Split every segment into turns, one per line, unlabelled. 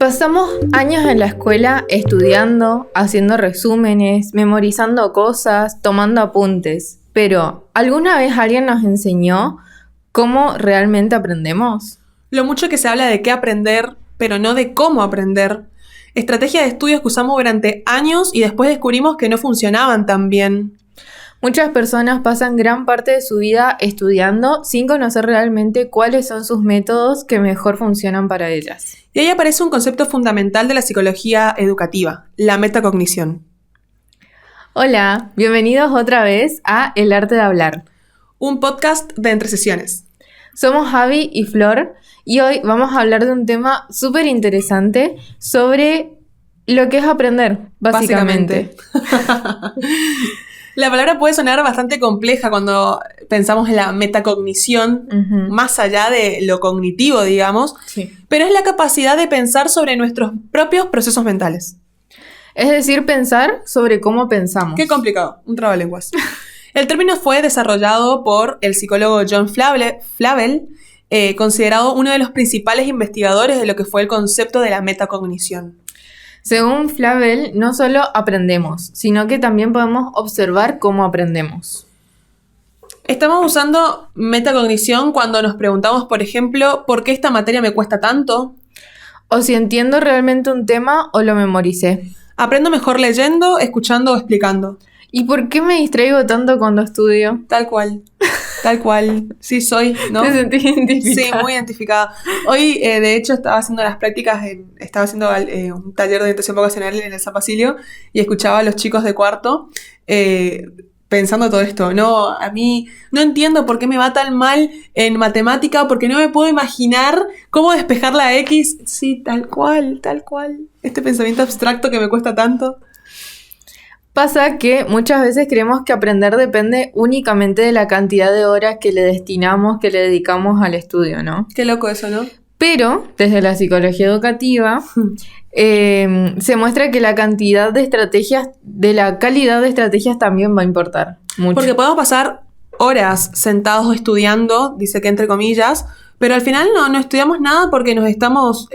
Pasamos años en la escuela estudiando, haciendo resúmenes, memorizando cosas, tomando apuntes. Pero, ¿alguna vez alguien nos enseñó cómo realmente aprendemos?
Lo mucho que se habla de qué aprender, pero no de cómo aprender. Estrategias de estudios que usamos durante años y después descubrimos que no funcionaban tan bien.
Muchas personas pasan gran parte de su vida estudiando sin conocer realmente cuáles son sus métodos que mejor funcionan para ellas.
Y ahí aparece un concepto fundamental de la psicología educativa, la metacognición.
Hola, bienvenidos otra vez a El Arte de Hablar.
Un podcast de entre sesiones.
Somos Javi y Flor y hoy vamos a hablar de un tema súper interesante sobre lo que es aprender, básicamente.
La palabra puede sonar bastante compleja cuando pensamos en la metacognición, más allá de lo cognitivo, digamos,
Sí.
pero es la capacidad de pensar sobre nuestros propios procesos mentales.
Es decir, pensar sobre cómo pensamos.
Qué complicado, un trabalenguas. El término fue desarrollado por el psicólogo John Flavel, considerado uno de los principales investigadores de lo que fue el concepto de la metacognición.
Según Flavel, no solo aprendemos, sino que también podemos observar cómo aprendemos.
Estamos usando metacognición cuando nos preguntamos, por ejemplo, ¿por qué esta materia me cuesta tanto?
O si entiendo realmente un tema o lo memoricé.
Aprendo mejor leyendo, escuchando o explicando.
¿Y por qué me distraigo tanto cuando estudio?
Tal cual. Sí soy, ¿no?
¿Te sentís identificada?
Sí, muy identificada. Hoy, de hecho, estaba haciendo las prácticas, estaba haciendo un taller de orientación vocacional en el Zapacilio y escuchaba a los chicos de cuarto pensando todo esto. No, a mí no entiendo por qué me va tan mal en matemática, porque no me puedo imaginar cómo despejar la X. Sí, tal cual. Este pensamiento abstracto que me cuesta tanto.
Pasa que muchas veces creemos que aprender depende únicamente de la cantidad de horas que le destinamos, que le dedicamos al estudio, ¿no?
Qué loco eso, ¿no?
Pero, desde la psicología educativa, se muestra que la cantidad de estrategias, de la calidad de estrategias también va a importar mucho.
Porque podemos pasar horas sentados estudiando, dice que entre comillas, pero al final no estudiamos nada porque nos estamos...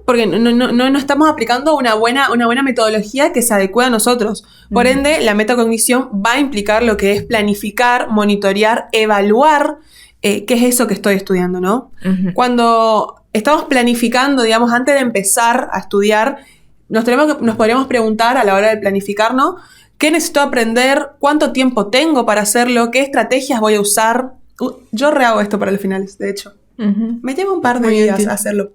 porque no estamos aplicando una buena metodología que se adecue a nosotros. Por ende, la metacognición va a implicar lo que es planificar, monitorear, evaluar qué es eso que estoy estudiando, ¿no? Cuando estamos planificando, digamos, antes de empezar a estudiar, nos podríamos preguntar a la hora de planificarnos qué necesito aprender, cuánto tiempo tengo para hacerlo, qué estrategias voy a usar. Yo rehago esto para los finales, de hecho. Me lleva un par de días a hacerlo.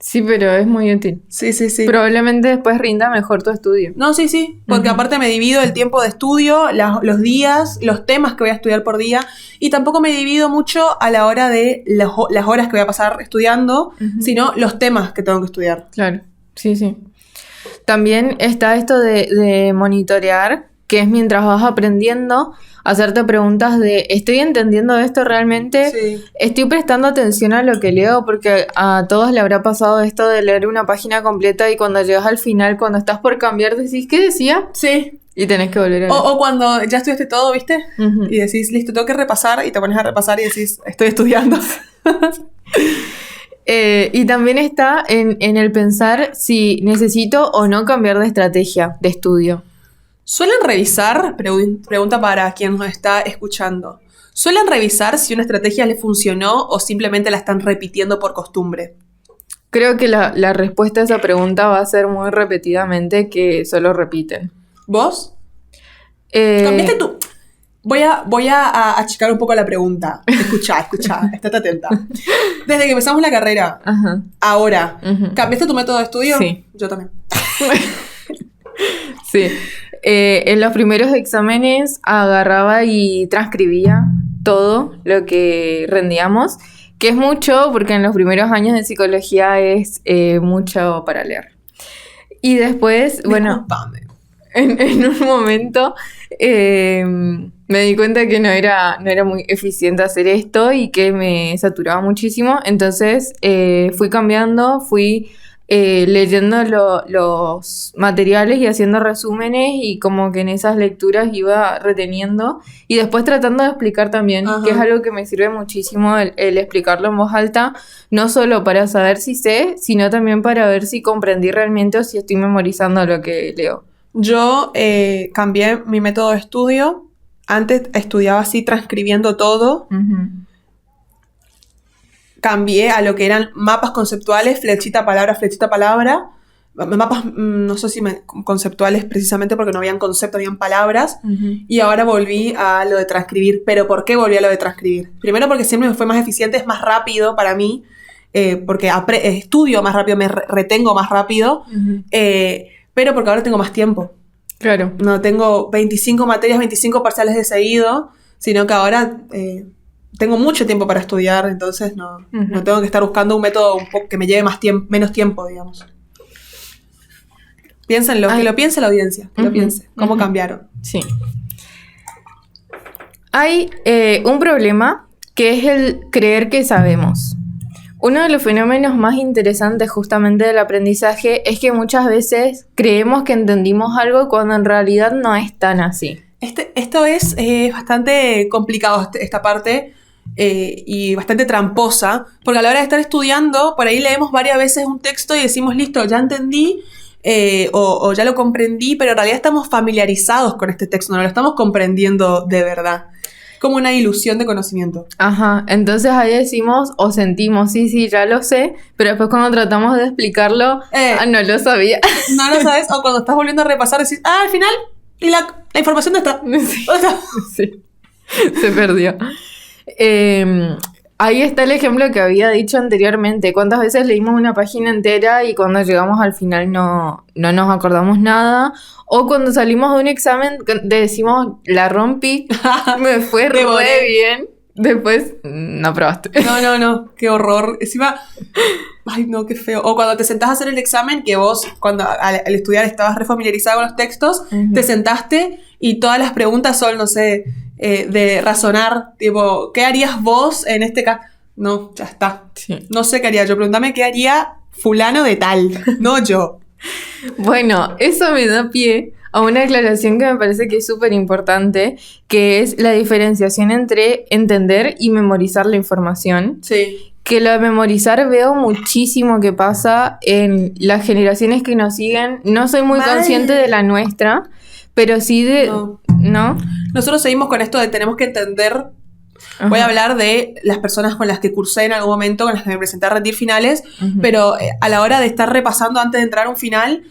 Sí, pero es muy útil.
Sí.
Probablemente después rinda mejor tu estudio.
No, sí, porque aparte me divido el tiempo de estudio, los días, los temas que voy a estudiar por día, y tampoco me divido mucho a la hora de las horas que voy a pasar estudiando, sino los temas que tengo que estudiar.
Claro, sí. También está esto de monitorear, que es mientras vas aprendiendo, hacerte preguntas de ¿estoy entendiendo esto realmente?
Sí.
¿Estoy prestando atención a lo que leo? Porque a todos le habrá pasado esto de leer una página completa y cuando llegas al final, cuando estás por cambiar, decís ¿qué decía?
Sí.
Y tenés que volver a leer.
O cuando ya estudiaste todo, ¿viste? Y decís, listo, tengo que repasar, y te pones a repasar y decís, estoy estudiando.
Y también está en el pensar si necesito o no cambiar de estrategia de estudio.
¿Suelen revisar? Pregunta para quien nos está escuchando. ¿Suelen revisar si una estrategia les funcionó o simplemente la están repitiendo por costumbre?
Creo que la respuesta a esa pregunta va a ser muy repetidamente que solo repiten.
¿Vos? ¿Cambiaste tú? Voy a achicar un poco la pregunta. Escuchá, estate atenta. Desde que empezamos la carrera, ahora, ¿cambiaste tu método de estudio?
Sí.
Yo también.
Sí. En los primeros exámenes agarraba y transcribía todo lo que rendíamos, que es mucho porque en los primeros años de psicología es mucho para leer. Y después, bueno, en un momento me di cuenta que no era muy eficiente hacer esto y que me saturaba muchísimo. Entonces fui cambiando, fui leyendo los materiales y haciendo resúmenes y como que en esas lecturas iba reteniendo y después tratando de explicar también,
Ajá.
que es algo que me sirve muchísimo el explicarlo en voz alta, no solo para saber si sé, sino también para ver si comprendí realmente o si estoy memorizando lo que leo.
Yo cambié mi método de estudio. Antes estudiaba así transcribiendo todo.
Ujú.
Cambié a lo que eran mapas conceptuales, flechita palabra. Mapas, no sé si conceptuales precisamente porque no habían concepto, habían palabras.
Ujú.
Y ahora volví a lo de transcribir. ¿Pero por qué volví a lo de transcribir? Primero porque siempre me fue más eficiente, es más rápido para mí, porque estudio más rápido, me retengo más rápido,
Ujú.
pero porque ahora tengo más tiempo.
Claro.
No tengo 25 materias, 25 parciales de seguido, sino que ahora tengo mucho tiempo para estudiar, entonces no tengo que estar buscando un método que me lleve menos tiempo, digamos. Piénsenlo, que lo piense la audiencia, que lo piense, cómo cambiaron.
Sí. Hay un problema que es el creer que sabemos. Uno de los fenómenos más interesantes justamente del aprendizaje es que muchas veces creemos que entendimos algo cuando en realidad no es tan así.
Esto es bastante complicado, esta parte, y bastante tramposa, porque a la hora de estar estudiando, por ahí leemos varias veces un texto y decimos, listo, ya entendí, o ya lo comprendí, pero en realidad estamos familiarizados con este texto, no lo estamos comprendiendo de verdad. Como una ilusión de conocimiento.
Ajá, entonces ahí decimos o sentimos, sí, ya lo sé, pero después cuando tratamos de explicarlo, no lo sabía.
No lo sabes, o cuando estás volviendo a repasar decís, al final, y la información no está.
Sí, se perdió. Ahí está el ejemplo que había dicho anteriormente. ¿Cuántas veces leímos una página entera y cuando llegamos al final no nos acordamos nada? O cuando salimos de un examen decimos, la rompí, me fue re bien. Después, no aprobaste.
No, qué horror. Encima, ay no, qué feo. O cuando te sentás a hacer el examen, que vos, cuando al estudiar estabas refamiliarizado con los textos, te sentaste y todas las preguntas son, no sé, de razonar, tipo, ¿qué harías vos en este caso? No, ya está. Sí. No sé qué haría yo. Pregúntame qué haría fulano de tal, no yo.
Bueno, eso me da pie a una aclaración que me parece que es súper importante, que es la diferenciación entre entender y memorizar la información.
Sí.
Que lo de memorizar veo muchísimo que pasa en las generaciones que nos siguen. No soy muy consciente de la nuestra, pero sí de... ¿No?
Nosotros seguimos con esto de tenemos que entender. Ajá. Voy a hablar de las personas con las que cursé en algún momento, con las que me presenté a rendir finales, pero a la hora de estar repasando antes de entrar a un final,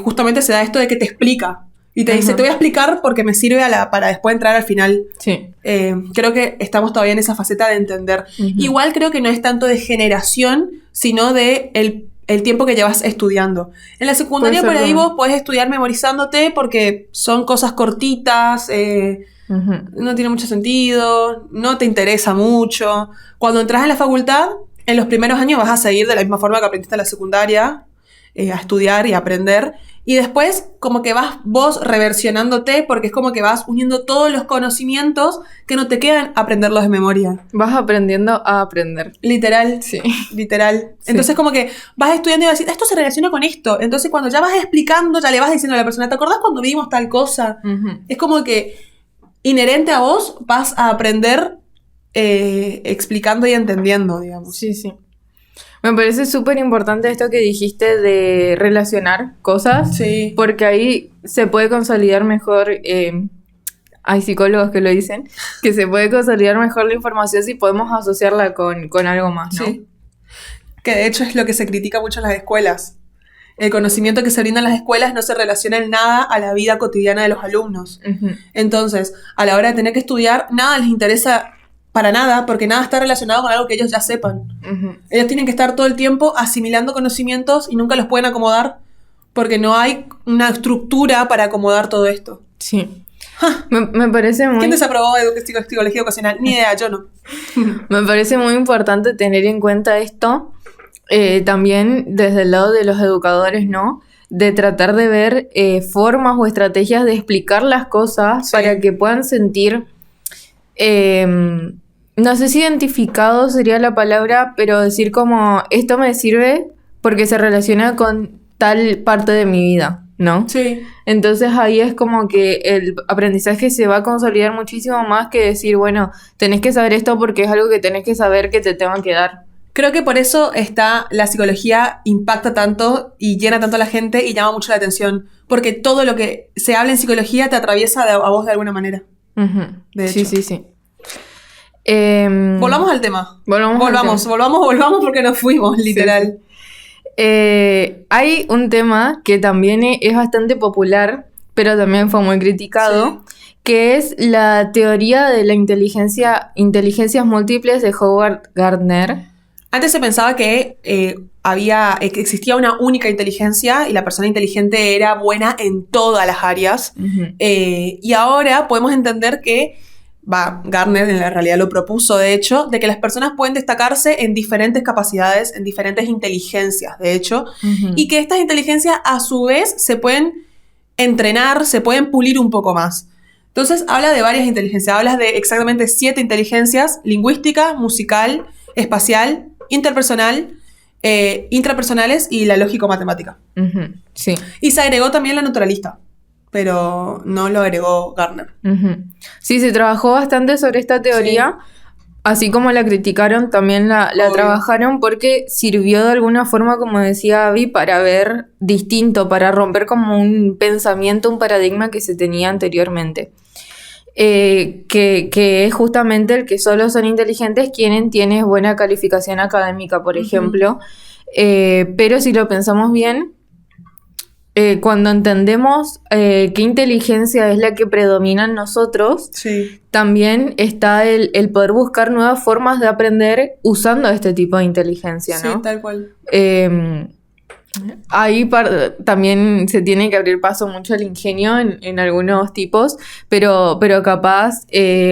justamente se da esto de que te explica. Y te dice, te voy a explicar porque me sirve para después entrar al final.
Sí.
Creo que estamos todavía en esa faceta de entender. Igual creo que no es tanto de generación, sino de el tiempo que llevas estudiando. En la secundaria por ahí vos podés estudiar memorizándote porque son cosas cortitas, no tiene mucho sentido, no te interesa mucho. Cuando entras en la facultad, en los primeros años vas a seguir de la misma forma que aprendiste en la secundaria, a estudiar y a aprender. Y después como que vas vos reversionándote porque es como que vas uniendo todos los conocimientos que no te quedan aprenderlos de memoria.
Vas aprendiendo a aprender.
Literal.
Sí.
Literal. Entonces como que vas estudiando y vas a decir, esto se relaciona con esto. Entonces cuando ya vas explicando, ya le vas diciendo a la persona, ¿te acordás cuando vimos tal cosa? Es como que inherente a vos vas a aprender explicando y entendiendo, digamos.
Sí. Me parece súper importante esto que dijiste de relacionar cosas. Sí. Porque ahí se puede consolidar mejor. Hay psicólogos que lo dicen. Que se puede consolidar mejor la información si podemos asociarla con algo más, ¿no?
Sí. Que de hecho es lo que se critica mucho en las escuelas. El conocimiento que se brinda en las escuelas no se relaciona en nada a la vida cotidiana de los alumnos. Entonces, a la hora de tener que estudiar, nada les interesa para nada, porque nada está relacionado con algo que ellos ya sepan. Ellos tienen que estar todo el tiempo asimilando conocimientos y nunca los pueden acomodar, porque no hay una estructura para acomodar todo esto.
Sí. Me parece muy...
¿Quién desaprobó psicología ocasional? Ni idea, yo no.
Me parece muy importante tener en cuenta esto, también desde el lado de los educadores, ¿no? De tratar de ver formas o estrategias de explicar las cosas para que puedan sentir... no sé si identificado sería la palabra, pero decir como, esto me sirve porque se relaciona con tal parte de mi vida, ¿no?
Sí.
Entonces ahí es como que el aprendizaje se va a consolidar muchísimo más que decir, bueno, tenés que saber esto porque es algo que tenés que saber que te tengo que dar.
Creo que por eso la psicología impacta tanto y llena tanto a la gente y llama mucho la atención. Porque todo lo que se habla en psicología te atraviesa a vos de alguna manera.
Uh-huh.
De hecho.
Sí.
Volvamos al tema.
Volvamos
porque nos fuimos, literal.
Sí. Hay un tema que también es bastante popular, pero también fue muy criticado, que es la teoría de la inteligencias múltiples de Howard Gardner.
Antes se pensaba que existía una única inteligencia y la persona inteligente era buena en todas las áreas.
Uh-huh.
Y ahora podemos entender que, Gardner en la realidad lo propuso, de hecho, de que las personas pueden destacarse en diferentes capacidades, en diferentes inteligencias, de hecho,
uh-huh.
y que estas inteligencias a su vez se pueden entrenar, se pueden pulir un poco más. Entonces habla de varias inteligencias, habla de exactamente 7 inteligencias: lingüística, musical, espacial, interpersonal, intrapersonales y la lógico-matemática.
Uh-huh. Sí.
Y se agregó también la naturalista, pero no lo agregó Gardner.
Uh-huh. Sí, se trabajó bastante sobre esta teoría, así como la criticaron, también la trabajaron porque sirvió de alguna forma, como decía Abby, para ver distinto, para romper como un pensamiento, un paradigma que se tenía anteriormente. Que es justamente el que solo son inteligentes quienes tienen buena calificación académica, por ejemplo. Pero si lo pensamos bien, cuando entendemos qué inteligencia es la que predomina en nosotros, también está el poder buscar nuevas formas de aprender usando este tipo de inteligencia, ¿no?
Sí, tal cual.
Ahí también se tiene que abrir paso mucho al ingenio en algunos tipos, pero capaz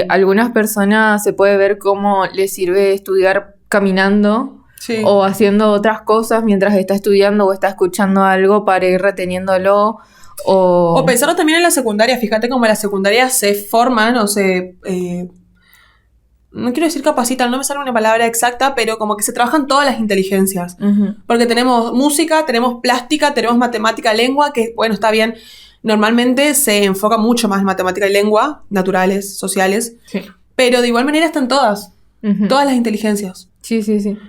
algunas personas se puede ver cómo les sirve estudiar caminando o haciendo otras cosas mientras está estudiando o está escuchando algo para ir reteniéndolo. O
pensarlo también en la secundaria. Fíjate cómo en la secundaria se forman o se... no quiero decir capacitan, no me sale una palabra exacta, pero como que se trabajan todas las inteligencias.
Uh-huh.
Porque tenemos música, tenemos plástica, tenemos matemática, lengua, que bueno, está bien. Normalmente se enfoca mucho más en matemática y lengua, naturales, sociales.
Sí.
Pero de igual manera están todas. Uh-huh. Todas las inteligencias.
Sí.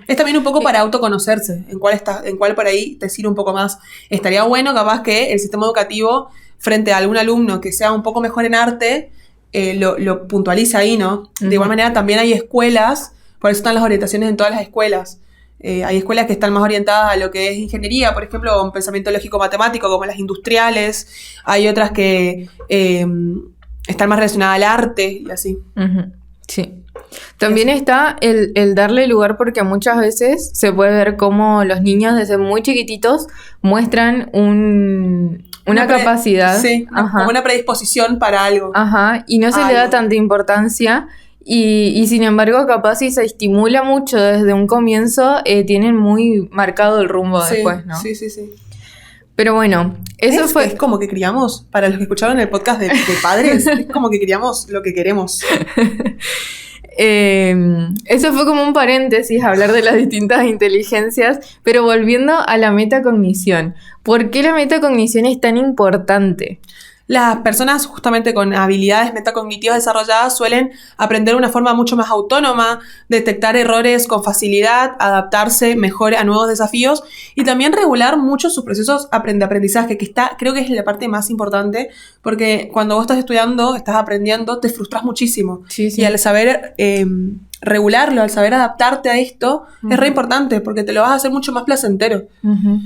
Es también un poco para autoconocerse, en cuál por ahí te sirve un poco más. Estaría bueno capaz que el sistema educativo, frente a algún alumno que sea un poco mejor en arte, lo puntualiza ahí, ¿no? Uh-huh. De igual manera también hay escuelas, por eso están las orientaciones en todas las escuelas. Hay escuelas que están más orientadas a lo que es ingeniería, por ejemplo, un pensamiento lógico-matemático, como las industriales. Hay otras que están más relacionadas al arte y así.
Uh-huh. Sí. También está el darle lugar, porque muchas veces se puede ver cómo los niños desde muy chiquititos muestran una capacidad.
Sí, como una predisposición para algo.
Ajá, y no se le da tanta importancia. Y sin embargo, capaz si se estimula mucho desde un comienzo, tienen muy marcado el rumbo después, ¿no?
Sí.
Pero bueno, eso fue...
Es como que criamos, para los que escucharon el podcast de padres, es como que criamos lo que queremos.
Eso fue como un paréntesis, hablar de las distintas inteligencias, pero volviendo a la metacognición. ¿Por qué la metacognición es tan importante?
Las personas justamente con habilidades metacognitivas desarrolladas suelen aprender de una forma mucho más autónoma, detectar errores con facilidad, adaptarse mejor a nuevos desafíos y también regular mucho sus procesos de aprendizaje, que creo que es la parte más importante, porque cuando vos estás estudiando, estás aprendiendo, te frustras muchísimo.
Sí.
Y al saber regularlo, al saber adaptarte a esto, uh-huh, es re importante, porque te lo vas a hacer mucho más placentero.
Uh-huh.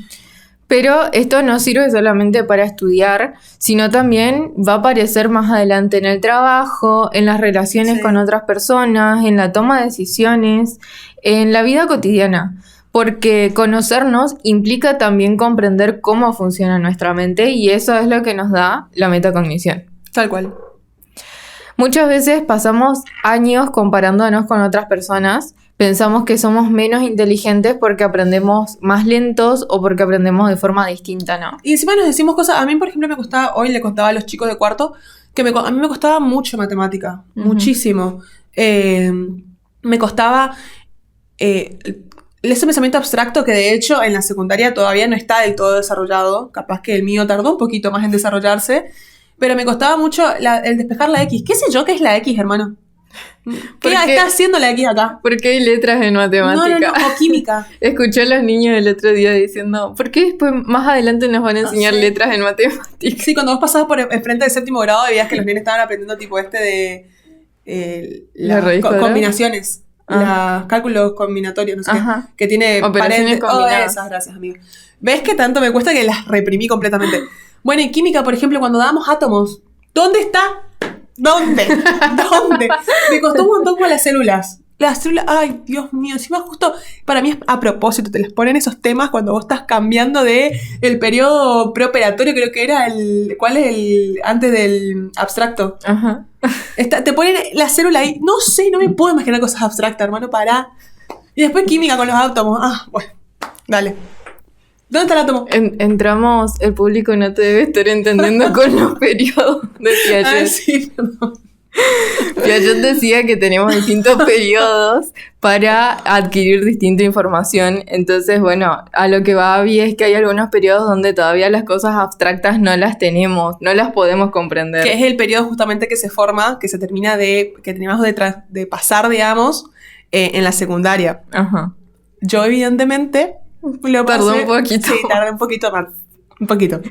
Pero esto no sirve solamente para estudiar, sino también va a aparecer más adelante en el trabajo, en las relaciones con otras personas, en la toma de decisiones, en la vida cotidiana. Porque conocernos implica también comprender cómo funciona nuestra mente, y eso es lo que nos da la metacognición.
Tal cual.
Muchas veces pasamos años comparándonos con otras personas. Pensamos que somos menos inteligentes porque aprendemos más lentos o porque aprendemos de forma distinta, ¿no?
Y encima nos decimos cosas. A mí, por ejemplo, hoy le contaba a los chicos de cuarto que a mí me costaba mucho matemática, uh-huh, muchísimo. Me costaba ese pensamiento abstracto que de hecho en la secundaria todavía no está del todo desarrollado. Capaz que el mío tardó un poquito más en desarrollarse. Pero me costaba mucho el despejar la X. ¿Qué sé yo qué es la X, hermano? ¿Qué está haciendo la X acá?
Porque hay letras en matemática.
No, o química.
Escuché a los niños el otro día diciendo, ¿por qué después más adelante nos van a enseñar letras en matemáticas?
Sí, cuando vos pasabas por enfrente del séptimo grado veías que los nenes estaban aprendiendo tipo de las combinaciones. Los cálculos combinatorios, no sé qué. Que tiene
operaciones combinadas.
Esas, gracias, amigo. ¿Ves que tanto me cuesta que las reprimí completamente? Bueno, en química, por ejemplo, cuando dábamos átomos, ¿dónde está? ¿Dónde? Me costó un montón con las células. Las células, ay, Dios mío, encima justo, para mí es a propósito, te les ponen esos temas cuando vos estás cambiando de el periodo preoperatorio, creo que era ¿cuál es el antes del abstracto?
Ajá.
Te ponen la célula ahí, no sé, no me puedo imaginar cosas abstractas, hermano, pará. Y después química con los átomos, bueno, dale. ¿Dónde está el átomo?
Entramos, el público no te debe estar entendiendo con los periodos de Piaget.
Sí, perdón.
Piaget decía que tenemos distintos periodos para adquirir distinta información. Entonces, bueno, a lo que va Abby es que hay algunos periodos donde todavía las cosas abstractas no las tenemos, no las podemos comprender.
Que es el periodo justamente que se forma, que se termina que teníamos de pasar, digamos, en la secundaria.
Ajá.
Yo, evidentemente, lo pasé.
Tardó un poquito.
Sí, tardé un poquito más. Un poquito.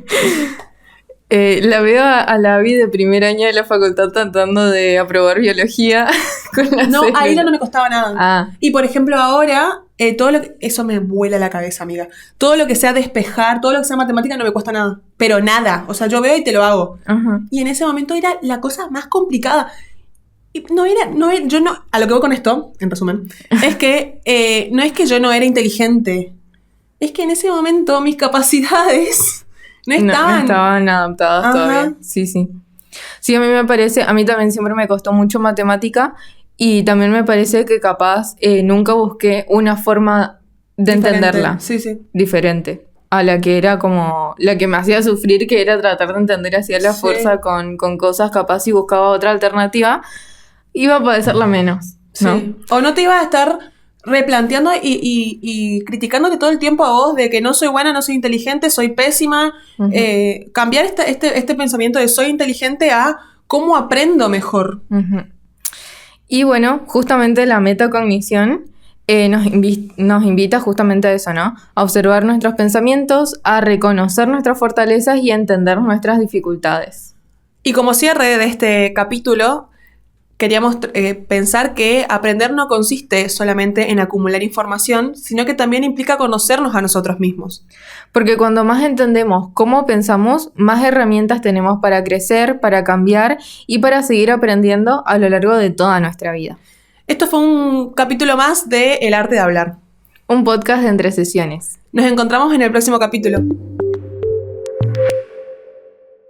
La veo a la Abby de primer año de la facultad tratando de aprobar biología con la
No,
célula.
ahí no me costaba nada. Y por ejemplo ahora, eso me vuela la cabeza, amiga. Todo lo que sea despejar, todo lo que sea matemática no me cuesta nada. Pero nada. O sea, yo veo y te lo hago.
Ajá.
Y en ese momento era la cosa más complicada. Y a lo que voy con esto, en resumen, es que no es que yo no era inteligente. Es que en ese momento mis capacidades no
estaban adaptadas todavía. Sí. Sí, a mí también siempre me costó mucho matemática y también me parece que capaz nunca busqué una forma de entenderla.
Sí.
Diferente a la que era como la que me hacía sufrir, que era tratar de entender así a la fuerza con cosas, capaz si buscaba otra alternativa, iba a padecerla menos, ¿no?
Sí. O no te ibas a estar replanteando y criticándote todo el tiempo a vos de que no soy buena, no soy inteligente, soy pésima. Uh-huh. Cambiar este pensamiento de soy inteligente a cómo aprendo mejor.
Uh-huh. Y bueno, justamente la metacognición nos invita justamente a eso, ¿no? A observar nuestros pensamientos, a reconocer nuestras fortalezas y a entender nuestras dificultades.
Y como cierre de este capítulo, queríamos pensar que aprender no consiste solamente en acumular información, sino que también implica conocernos a nosotros mismos.
Porque cuando más entendemos cómo pensamos, más herramientas tenemos para crecer, para cambiar y para seguir aprendiendo a lo largo de toda nuestra vida.
Esto fue un capítulo más de El Arte de Hablar.
Un podcast de Entre Sesiones.
Nos encontramos en el próximo capítulo.